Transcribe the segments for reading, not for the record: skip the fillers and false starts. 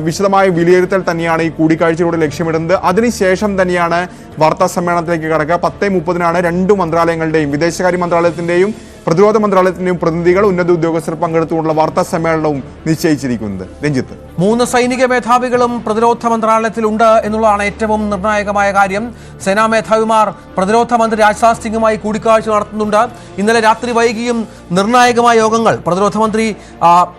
വിശദമായ വിലയിരുത്തൽ തന്നെയാണ് ഈ കൂടിക്കാഴ്ചയിലൂടെ ലക്ഷ്യമിടുന്നത്. അതിനുശേഷം തന്നെയാണ് വാർത്താ സമ്മേളനത്തിലേക്ക് കടക്കുക. 10:30 രണ്ട് മന്ത്രാലയങ്ങളുടെയും വിദേശകാര്യ മന്ത്രാലയത്തിന്റെയും പ്രതിരോധ മന്ത്രാലയത്തിന്റെയും പ്രതിനിധികൾ ഉന്നത ഉദ്യോഗസ്ഥർ പങ്കെടുത്തുകൊണ്ടുള്ള വാർത്താ സമ്മേളനവും നിശ്ചയിച്ചിരിക്കുന്നത്. രഞ്ജിത്ത്, 3 സൈനിക മേധാവികളും പ്രതിരോധ മന്ത്രാലയത്തിലുണ്ട് എന്നുള്ളതാണ് ഏറ്റവും നിർണായകമായ കാര്യം. സേനാ മേധാവിമാർ പ്രതിരോധ മന്ത്രി രാജ്നാഥ് സിംഗുമായി കൂടിക്കാഴ്ച നടത്തുന്നുണ്ട്. ഇന്നലെ രാത്രി വൈകിയും നിർണായകമായ യോഗങ്ങൾ പ്രതിരോധ മന്ത്രി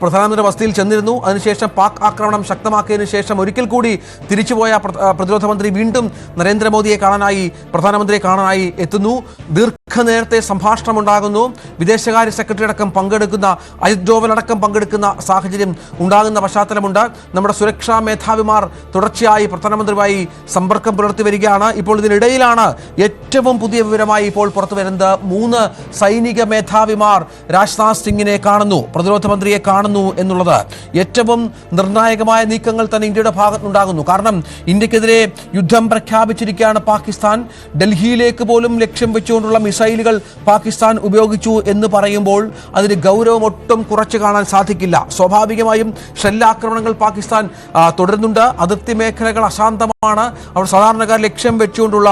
പ്രധാനമന്ത്രി വസതിയിൽ ചെന്നിരുന്നു. അതിനുശേഷം പാക് ആക്രമണം ശക്തമാക്കിയതിനു ശേഷം ഒരിക്കൽ കൂടി തിരിച്ചുപോയ പ്രതിരോധ മന്ത്രി വീണ്ടും നരേന്ദ്രമോദിയെ കാണാനായി പ്രധാനമന്ത്രിയെ കാണാനായി എത്തുന്നു. ദീർഘനേരത്തെ സംഭാഷണം ഉണ്ടാകുന്നു. വിദേശകാര്യ സെക്രട്ടറി അടക്കം പങ്കെടുക്കുന്ന അജിത് ഡോവൽ അടക്കം പങ്കെടുക്കുന്ന സാഹചര്യം ഉണ്ടാകുന്ന പശ്ചാത്തലമുണ്ട്. നമ്മുടെ സുരക്ഷാ മേധാവിമാർ തുടർച്ചയായി പ്രധാനമന്ത്രിയുമായി സമ്പർക്കം പുലർത്തി വരികയാണ്. ഇപ്പോൾ ഇതിനിടയിലാണ് ഏറ്റവും പുതിയ വിവരമായി ഇപ്പോൾ പുറത്തു വരുന്നത്. 3 സൈനിക മേധാവിമാർ രാജ്നാഥ് സിംഗിനെ കാണുന്നു, പ്രതിരോധ മന്ത്രിയെ കാണുന്നു എന്നുള്ളത് ഏറ്റവും നിർണായകമായ നീക്കങ്ങൾ തന്നെ ഇന്ത്യയുടെ ഭാഗത്തുനിന്നുണ്ടാകുന്നു. കാരണം ഇന്ത്യക്കെതിരെ യുദ്ധം പ്രഖ്യാപിച്ചിരിക്കുകയാണ് പാകിസ്ഥാൻ. ഡൽഹിയിലേക്ക് പോലും ലക്ഷ്യം വെച്ചുകൊണ്ടുള്ള മിസൈലുകൾ പാകിസ്ഥാൻ ഉപയോഗിച്ചു എന്ന് പറയുമ്പോൾ അതിന് ഗൗരവം ഒട്ടും കുറച്ചു കാണാൻ സാധിക്കില്ല. സ്വാഭാവികമായും ഷെല്ലാക്രമണങ്ങൾ പാകിസ്ഥാൻ തുടരുന്നുണ്ട്. അതിർത്തി മേഖലകൾ അശാന്തമാണ്. അവർ സാധാരണക്കാർ ലക്ഷ്യം വെച്ചുകൊണ്ടുള്ള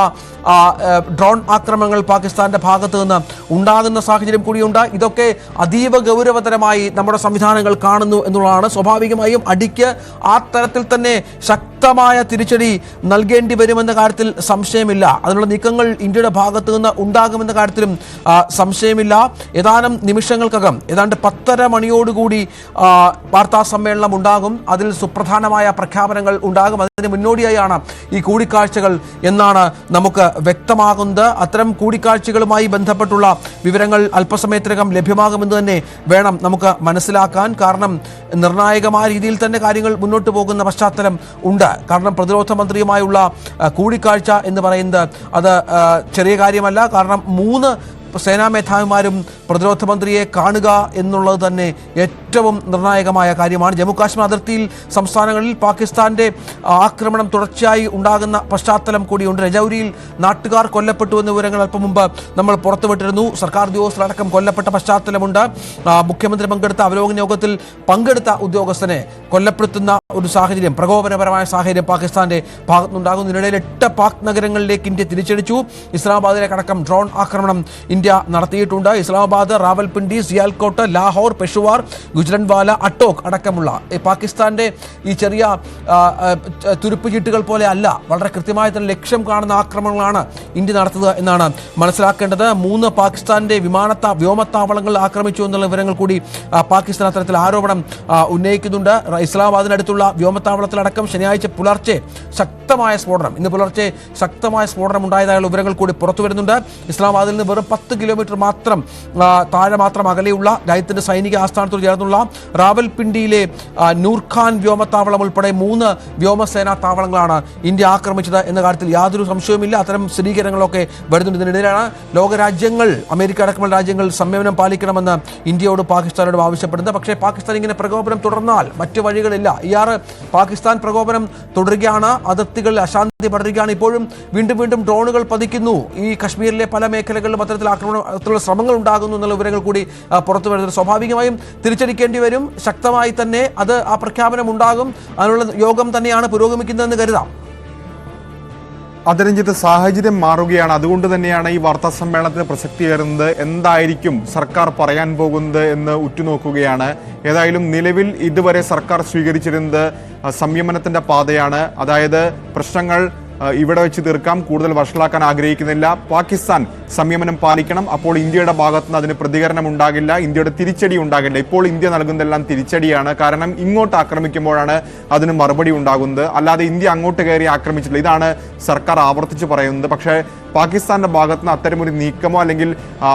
ഡ്രോൺ ആക്രമണങ്ങൾ പാകിസ്ഥാന്റെ ഭാഗത്ത് നിന്ന് ഉണ്ടാകുന്ന സാഹചര്യം കൂടിയുണ്ട്. ഇതൊക്കെ അതീവ ഗൗരവതരമായി നമ്മുടെ സംവിധാനങ്ങൾ കാണുന്നു എന്നുള്ളതാണ്. സ്വാഭാവികമായും അടിക്ക് ആ തരത്തിൽ തന്നെ ശക്തമായ തിരിച്ചടി നൽകേണ്ടി വരുമെന്ന കാര്യത്തിൽ സംശയമില്ല. അതിനുള്ള നീക്കങ്ങൾ ഇന്ത്യയുടെ ഭാഗത്തു നിന്ന് ഉണ്ടാകുമെന്ന കാര്യത്തിലും സംശയമില്ല. ഏതാനും നിമിഷങ്ങൾക്കകം ഏതാണ്ട് 10:30 മണിയോടുകൂടി വാർത്താ സമ്മേളനം ഉണ്ടാകും. അതിൽ സുപ്രധാനമായ പ്രഖ്യാപനങ്ങൾ ഉണ്ടാകും. അതിന് മുന്നോടിയായാണ് ഈ കൂടിക്കാഴ്ചകൾ എന്നാണ് നമുക്ക് വ്യക്തമാകുന്നത്. അത്തരം കൂടിക്കാഴ്ചകളുമായി ബന്ധപ്പെട്ടുള്ള വിവരങ്ങൾ അല്പസമയത്തിനകം ലഭ്യമാകുമെന്ന് തന്നെ വേണം നമുക്ക് മനസ്സിലാക്കാൻ. കാരണം നിർണായകമായ രീതിയിൽ തന്നെ കാര്യങ്ങൾ മുന്നോട്ട് പോകുന്ന പശ്ചാത്തലം ഉണ്ട്. കാരണം പ്രതിരോധ മന്ത്രിയുമായുള്ള കൂടിക്കാഴ്ച എന്ന് പറയുന്നത് അത് ചെറിയ കാര്യമല്ല. കാരണം 3 സേനാ മേധാവിമാരും പ്രതിരോധ മന്ത്രിയെ കാണുക എന്നുള്ളത് തന്നെ ഏറ്റവും നിർണായകമായ കാര്യമാണ്. ജമ്മു കാശ്മീർ അതിർത്തിയിൽ സംസ്ഥാനങ്ങളിൽ പാകിസ്ഥാന്റെ ആക്രമണം തുടർച്ചയായി ഉണ്ടാകുന്ന പശ്ചാത്തലം കൂടിയുണ്ട്. രജൌരിയിൽ നാട്ടുകാർ കൊല്ലപ്പെട്ടു എന്ന വിവരങ്ങൾ അല്പം മുമ്പ് നമ്മൾ പുറത്തുവിട്ടിരുന്നു. സർക്കാർ ഉദ്യോഗസ്ഥരടക്കം കൊല്ലപ്പെട്ട പശ്ചാത്തലമുണ്ട്. മുഖ്യമന്ത്രി പങ്കെടുത്ത അവലോകന യോഗത്തിൽ പങ്കെടുത്ത ഉദ്യോഗസ്ഥനെ കൊല്ലപ്പെടുത്തുന്ന ഒരു സാഹചര്യം, പ്രകോപനപരമായ സാഹചര്യം പാകിസ്ഥാന്റെ ഭാഗത്തുനിന്നുണ്ടാകുന്നു. ഇതിനിടയിൽ 8 പാക് നഗരങ്ങളിലേക്ക് ഇന്ത്യ തിരിച്ചടിച്ചു. ഇസ്ലാമാബാദിലേക്കടക്കം ഡ്രോൺ ആക്രമണം ഇന്ത്യ നടത്തിയിട്ടുണ്ട്. ഇസ്ലാമാബാദ്, റാവൽപിണ്ടി, സിയാൽകോട്ട്, ലാഹോർ, പെഷുവാർ, ഗുജ്റൻവാല, അട്ടോക് അടക്കമുള്ള പാകിസ്ഥാന്റെ ഈ ചെറിയ തുരുപ്പ് ചീട്ടുകൾ പോലെ അല്ല, വളരെ കൃത്യമായി തന്നെ ലക്ഷ്യം കാണുന്ന ആക്രമണങ്ങളാണ് ഇന്ത്യ നടത്തുന്നത് എന്നാണ് മനസ്സിലാക്കേണ്ടത്. 3 പാകിസ്ഥാന്റെ വ്യോമത്താവളങ്ങൾ ആക്രമിച്ചു എന്നുള്ള വിവരങ്ങൾ കൂടി പാകിസ്ഥാൻ അത്തരത്തിൽ ആരോപണം ഉന്നയിക്കുന്നുണ്ട്. ഇസ്ലാമാബാദിനടുത്തുള്ള വ്യോമത്താവളത്തിലടക്കം ശനിയാഴ്ച പുലർച്ചെ ശക്തമായ സ്ഫോടനം, ഇന്ന് പുലർച്ചെ ശക്തമായ സ്ഫോടനം ഉണ്ടായതായുള്ള വിവരങ്ങൾ കൂടി പുറത്തു വരുന്നുണ്ട്. ഇസ്ലാമാബാദിൽ നിന്ന് വെറും 10 കിലോമീറ്റർ താഴെ മാത്രം അകലെയുള്ള രാജ്യത്തിന്റെ സൈനിക ആസ്ഥാനത്തോട് ചേർന്നുള്ള റാവൽപിണ്ടിയിലെ നൂർഖാൻ വ്യോമത്താവളം ഉൾപ്പെടെ 3 വ്യോമസേനാ താവളങ്ങളാണ് ഇന്ത്യ ആക്രമിച്ചത് എന്ന കാര്യത്തിൽ യാതൊരു സംശയവുമില്ല. അത്തരം സ്ഥിരീകരണങ്ങളൊക്കെ വരുന്നുണ്ട്. ഇതിനിടയിലാണ് ലോകരാജ്യങ്ങൾ, അമേരിക്ക അടക്കമുള്ള രാജ്യങ്ങൾ സംയമനം പാലിക്കണമെന്ന് ഇന്ത്യയോട് പാകിസ്ഥാനോട് ആവശ്യപ്പെടുന്നത്. പക്ഷേ പാകിസ്ഥാൻ ഇങ്ങനെ പ്രകോപനം തുടർന്നാൽ മറ്റു വഴികളില്ല. പാകിസ്ഥാൻ പ്രകോപനം തുടരുകയാണ്. അതിർത്തികളിൽ അശാന്തി പടരുകയാണ്. ഇപ്പോഴും വീണ്ടും ഡ്രോണുകൾ പതിക്കുന്നു. ഈ കശ്മീരിലെ പല മേഖലകളിലും അത്തരത്തിലുള്ള ശ്രമങ്ങൾ ഉണ്ടാകുന്നു എന്നുള്ള വിവരങ്ങൾ കൂടി പുറത്തു വരുന്നത്. സ്വാഭാവികമായും തിരിച്ചടിക്കേണ്ടി വരും. ശക്തമായി തന്നെ ആ പ്രഖ്യാപനം ഉണ്ടാകും. അതിനുള്ള യോഗം തന്നെയാണ് പുരോഗമിക്കുന്നതെന്ന് കരുതാം. അതരഞ്ജിത്ത്, സാഹചര്യം മാറുകയാണ്. അതുകൊണ്ട് തന്നെയാണ് ഈ വാർത്താ സമ്മേളനത്തിന് പ്രസക്തിയേറുന്നത്. എന്തായിരിക്കും സർക്കാർ പറയാൻ പോകുന്നത് എന്ന് ഉറ്റുനോക്കുകയാണ്. ഏതായാലും നിലവിൽ ഇതുവരെ സർക്കാർ സ്വീകരിച്ചിരുന്നത് സംയമനത്തിന്റെ പാതയാണ്. അതായത് പ്രശ്നങ്ങൾ ഇവിടെ വെച്ച് തീർക്കാം, കൂടുതൽ വഷളാക്കാൻ ആഗ്രഹിക്കുന്നില്ല. പാകിസ്ഥാൻ സംയമനം പാലിക്കണം, അപ്പോൾ ഇന്ത്യയുടെ ഭാഗത്തുനിന്ന് അതിന് പ്രതികരണം ഉണ്ടാകില്ല, ഇന്ത്യയുടെ തിരിച്ചടി ഉണ്ടാകില്ല. ഇപ്പോൾ ഇന്ത്യ നൽകുന്നതെല്ലാം തിരിച്ചടിയാണ്. കാരണം ഇങ്ങോട്ട് ആക്രമിക്കുമ്പോഴാണ് അതിന് മറുപടി ഉണ്ടാകുന്നത്. അല്ലാതെ ഇന്ത്യ അങ്ങോട്ട് കയറി ആക്രമിച്ചിട്ടില്ല. ഇതാണ് സർക്കാർ ആവർത്തിച്ച് പറയുന്നത്. പക്ഷേ പാകിസ്ഥാന്റെ ഭാഗത്തുനിന്ന് അത്തരമൊരു നീക്കമോ അല്ലെങ്കിൽ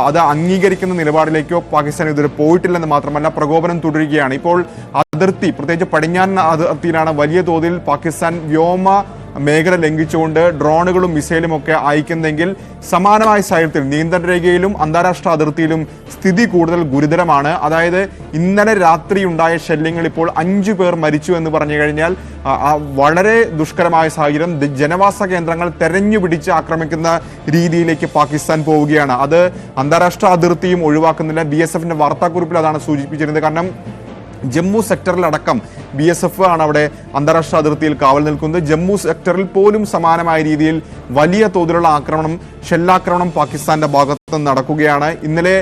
അത് അംഗീകരിക്കുന്ന നിലപാടിലേക്കോ പാകിസ്ഥാൻ ഇതുവരെ പോയിട്ടില്ലെന്ന് മാത്രമല്ല, പ്രകോപനം തുടരുകയാണ്. ഇപ്പോൾ അതിർത്തി, പ്രത്യേകിച്ച് പടിഞ്ഞാറൻ അതിർത്തിയിലാണ് വലിയ തോതിൽ പാകിസ്ഥാൻ വ്യോമ മേഖല ലംഘിച്ചുകൊണ്ട് ഡ്രോണുകളും മിസൈലും ഒക്കെ അയക്കുന്നെങ്കിൽ സമാനമായ സാഹചര്യത്തിൽ നിയന്ത്രണ രേഖയിലും അന്താരാഷ്ട്ര അതിർത്തിയിലും സ്ഥിതി കൂടുതൽ ഗുരുതരമാണ്. അതായത് ഇന്നലെ രാത്രി ഉണ്ടായ ഷെല്ലിങ്ങൾ ഇപ്പോൾ 5 പേർ മരിച്ചു എന്ന് പറഞ്ഞു കഴിഞ്ഞാൽ വളരെ ദുഷ്കരമായ സാഹചര്യം. ജനവാസ കേന്ദ്രങ്ങൾ തെരഞ്ഞുപിടിച്ച് ആക്രമിക്കുന്ന രീതിയിലേക്ക് പാകിസ്ഥാൻ പോവുകയാണ്. അത് അന്താരാഷ്ട്ര അതിർത്തിയും ഒഴിവാക്കുന്നില്ല. BSFന്റെ വാർത്താക്കുറിപ്പിൽ അതാണ് സൂചിപ്പിച്ചിരുന്നത്. കാരണം ജമ്മു സെക്ടറിലടക്കം BSF ആണ് അവിടെ അന്താരാഷ്ട്ര അതിർത്തിയിൽ കാവൽ നിൽക്കുന്നത്. ജമ്മു സെക്ടറിൽ പോലും സമാനമായ രീതിയിൽ വലിയ തോതിലുള്ള ആക്രമണം, ഷെല്ലാക്രമണം പാകിസ്ഥാന്റെ ഭാഗത്ത് നിന്ന് നടക്കുകയാണ്. ഇന്നലെ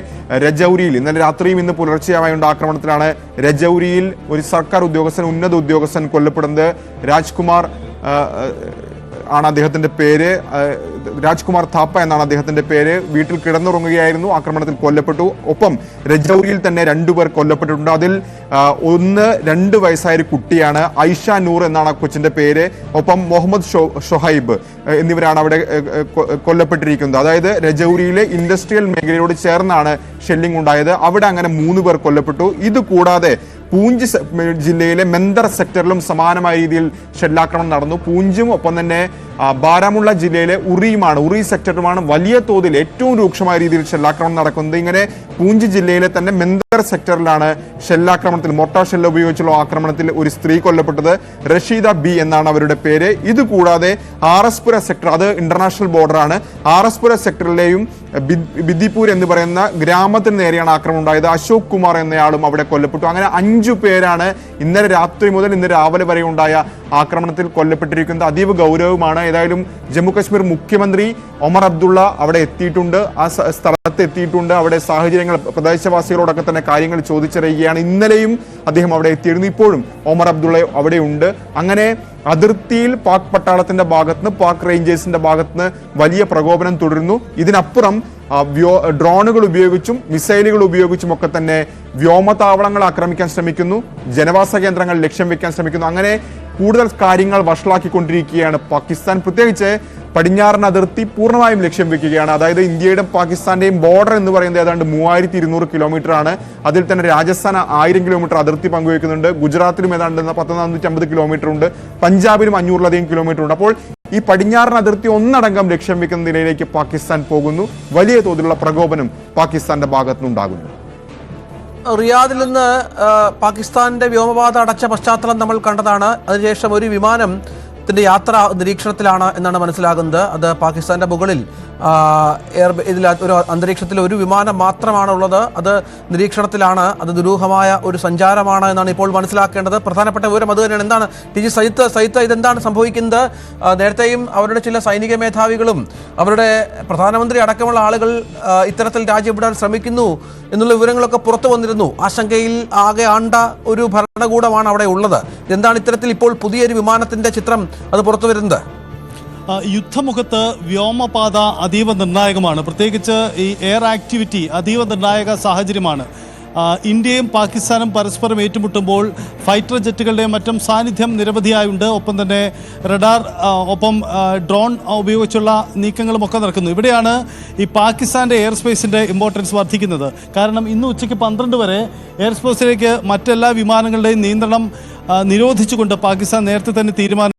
രാത്രിയും ഇന്ന് പുലർച്ചെയുമായുണ്ട ആക്രമണത്തിലാണ് രജൌരിയിൽ ഒരു സർക്കാർ ഉദ്യോഗസ്ഥൻ, ഉന്നത ഉദ്യോഗസ്ഥൻ കൊല്ലപ്പെടുന്നത്. രാജ്കുമാർ ആണ് അദ്ദേഹത്തിന്റെ പേര്, രാജ്കുമാർ താപ്പ എന്നാണ് അദ്ദേഹത്തിന്റെ പേര്. വീട്ടിൽ കിടന്നുറങ്ങുകയായിരുന്നു, ആക്രമണത്തിൽ കൊല്ലപ്പെട്ടു. ഒപ്പം രജൌരിയിൽ തന്നെ 2 പേർ കൊല്ലപ്പെട്ടിട്ടുണ്ട്. അതിൽ 2 വയസ്സായ ഒരു കുട്ടിയാണ്, ഐഷ നൂർ എന്നാണ് ആ കൊച്ചിന്റെ പേര്. ഒപ്പം മുഹമ്മദ് ഷൊഹൈബ് എന്നിവരാണ് അവിടെ കൊല്ലപ്പെട്ടിരിക്കുന്നത്. അതായത് രജൌരിയിലെ ഇൻഡസ്ട്രിയൽ മേഖലയോട് ചേർന്നാണ് ഷെല്ലിംഗ് ഉണ്ടായത്. അവിടെ അങ്ങനെ 3 പേർ കൊല്ലപ്പെട്ടു. ഇത് കൂടാതെ പൂഞ്ച് ജില്ലയിലെ മെന്തർ സെക്ടറിലും സമാനമായ രീതിയിൽ ഷെല്ലാക്രമണം നടന്നു. പൂഞ്ചും ഒപ്പം തന്നെ ബാരാമുള്ള ജില്ലയിലെ ഉറി സെക്ടറുമാണ് വലിയ തോതിൽ ഏറ്റവും രൂക്ഷമായ രീതിയിൽ ഷെല്ലാക്രമണം നടക്കുന്നത്. ഇങ്ങനെ പൂഞ്ച് ജില്ലയിലെ തന്നെ മെന്തർ സെക്ടറിലാണ് ഷെല്ലാക്രമണത്തിൽ, മോർട്ടാർ ഷെല്ല് ഉപയോഗിച്ചുള്ള ആക്രമണത്തിൽ ഒരു സ്ത്രീ കൊല്ലപ്പെട്ടത്. റഷീദ ബി എന്നാണ് അവരുടെ പേര്. ഇത് കൂടാതെ ആർഎസ്പുര സെക്ടർ, അത് ഇന്റർനാഷണൽ ബോർഡറാണ്, ആർഎസ്പുര സെക്ടറിലെയും ബിദ്ദിപൂർ എന്ന് പറയുന്ന ഗ്രാമത്തിന് നേരെയാണ് ആക്രമണം ഉണ്ടായത്. അശോക് കുമാർ എന്നയാളും അവിടെ കൊല്ലപ്പെട്ടു. അങ്ങനെ 5 പേരാണ് ഇന്നലെ രാത്രി മുതൽ ഇന്ന് രാവിലെ വരെ ഉണ്ടായ ആക്രമണത്തിൽ കൊല്ലപ്പെട്ടിരിക്കുന്നത്. അതീവ ഗൗരവമാണ്. ഏതായാലും ജമ്മു കശ്മീർ മുഖ്യമന്ത്രി ഒമർ അബ്ദുള്ള അവിടെ എത്തിയിട്ടുണ്ട്, ആ സ്ഥലത്ത് എത്തിയിട്ടുണ്ട്. അവിടെ സാഹചര്യങ്ങൾ, പ്രദേശവാസികളോടൊക്കെ തന്നെ കാര്യങ്ങൾ ചോദിച്ചറിയുകയാണ്. ഇന്നലെയും അദ്ദേഹം അവിടെ എത്തിയിരുന്നു, ഇപ്പോഴും ഒമർ അബ്ദുള്ള അവിടെ ഉണ്ട്. അങ്ങനെ അതിർത്തിയിൽ പാക് പട്ടാളത്തിന്റെ ഭാഗത്തുനിന്ന്, പാക് റേഞ്ചേഴ്സിന്റെ ഭാഗത്തുനിന്ന് വലിയ പ്രകോപനം തുടരുന്നു. ഇതിനപ്പുറം ഡ്രോണുകൾ ഉപയോഗിച്ചും മിസൈലുകൾ ഉപയോഗിച്ചും ഒക്കെ തന്നെ വ്യോമതാവളങ്ങൾ ആക്രമിക്കാൻ ശ്രമിക്കുന്നു, ജനവാസ കേന്ദ്രങ്ങൾ ലക്ഷ്യം വെക്കാൻ ശ്രമിക്കുന്നു. അങ്ങനെ കൂടുതൽ കാര്യങ്ങൾ വഷളാക്കിക്കൊണ്ടിരിക്കുകയാണ് പാകിസ്ഥാൻ. പ്രത്യേകിച്ച് പടിഞ്ഞാറൻ അതിർത്തി പൂർണ്ണമായും ലക്ഷ്യം വെക്കുകയാണ്. അതായത് ഇന്ത്യയുടെ പാകിസ്ഥാന്റെയും ബോർഡർ എന്ന് പറയുന്നത് ഏതാണ്ട് 3200 കിലോമീറ്റർ ആണ്. അതിൽ തന്നെ രാജസ്ഥാൻ 1000 കിലോമീറ്റർ അതിർത്തി പങ്കുവെക്കുന്നുണ്ട്. ഗുജറാത്തിലും ഏതാണ്ട് 1450 കിലോമീറ്റർ ഉണ്ട്. പഞ്ചാബിലും 500-ലധികം കിലോമീറ്റർ ഉണ്ട്. അപ്പോൾ ഈ പടിഞ്ഞാറൻ അതിർത്തി ഒന്നടങ്കം ലക്ഷ്യം വെക്കുന്ന നിലയിലേക്ക് പാകിസ്ഥാൻ പോകുന്നു. വലിയ തോതിലുള്ള പ്രകോപനം പാകിസ്ഥാന്റെ ഭാഗത്തുനിന്നുണ്ടാകുന്നു. റിയാദിൽ നിന്ന് പാകിസ്ഥാന്റെ വ്യോമപാത അടച്ച പശ്ചാത്തലം നമ്മൾ കണ്ടതാണ്. അതിനുശേഷം ഒരു വിമാനത്തിന്റെ യാത്ര നിരീക്ഷണത്തിലാണ് എന്നാണ് മനസ്സിലാകുന്നത്. അത് പാകിസ്ഥാന്റെ മുകളിൽ ഇതിൽ ഒരു അന്തരീക്ഷത്തിൽ ഒരു വിമാനം മാത്രമാണ് ഉള്ളത്. അത് നിരീക്ഷണത്തിലാണ്. അത് ദുരൂഹമായ ഒരു സഞ്ചാരമാണ് എന്നാണ് ഇപ്പോൾ മനസ്സിലാക്കേണ്ടത്. പ്രധാനപ്പെട്ട വിവരം അത് തന്നെയാണ്. എന്താണ് TG സജിത്ത്, ഇതെന്താണ് സംഭവിക്കുന്നത്? നേരത്തെയും അവരുടെ ചില സൈനിക മേധാവികളും അവരുടെ പ്രധാനമന്ത്രി അടക്കമുള്ള ആളുകൾ ഇത്തരത്തിൽ രാജ്യം വിടാൻ ശ്രമിക്കുന്നു എന്നുള്ള വിവരങ്ങളൊക്കെ പുറത്തു വന്നിരുന്നു. ആശങ്കയിൽ ആകെ ആണ്ട ഒരു ഭരണകൂടമാണ് അവിടെ ഉള്ളത്. എന്താണ് ഇത്തരത്തിൽ ഇപ്പോൾ പുതിയൊരു വിമാനത്തിന്റെ ചിത്രം അത് പുറത്തു വരുന്നത്? യുദ്ധമുഖത്ത് വ്യോമപാത അതീവ നിർണായകമാണ്. പ്രത്യേകിച്ച് ഈ എയർ ആക്ടിവിറ്റി അതീവ നിർണായക സാഹചര്യമാണ്. ഇന്ത്യയും പാകിസ്ഥാനും പരസ്പരം ഏറ്റുമുട്ടുമ്പോൾ ഫൈറ്റർ ജെറ്റുകളുടെയും മറ്റും സാന്നിധ്യം നിരവധിയായുണ്ട്. ഒപ്പം തന്നെ റഡാർ, ഒപ്പം ഡ്രോൺ ഉപയോഗിച്ചുള്ള നീക്കങ്ങളും ഒക്കെ നടക്കുന്നു. ഇവിടെയാണ് ഈ പാകിസ്ഥാൻ്റെ എയർ സ്പേസിൻ്റെ ഇമ്പോർട്ടൻസ് വർദ്ധിക്കുന്നത്. കാരണം ഇന്ന് ഉച്ചയ്ക്ക് 12 വരെ എയർ സ്പേസിലേക്ക് മറ്റെല്ലാ വിമാനങ്ങളുടെയും നിയന്ത്രണം നിരോധിച്ചുകൊണ്ട് പാകിസ്ഥാൻ നേരത്തെ തന്നെ തീരുമാനം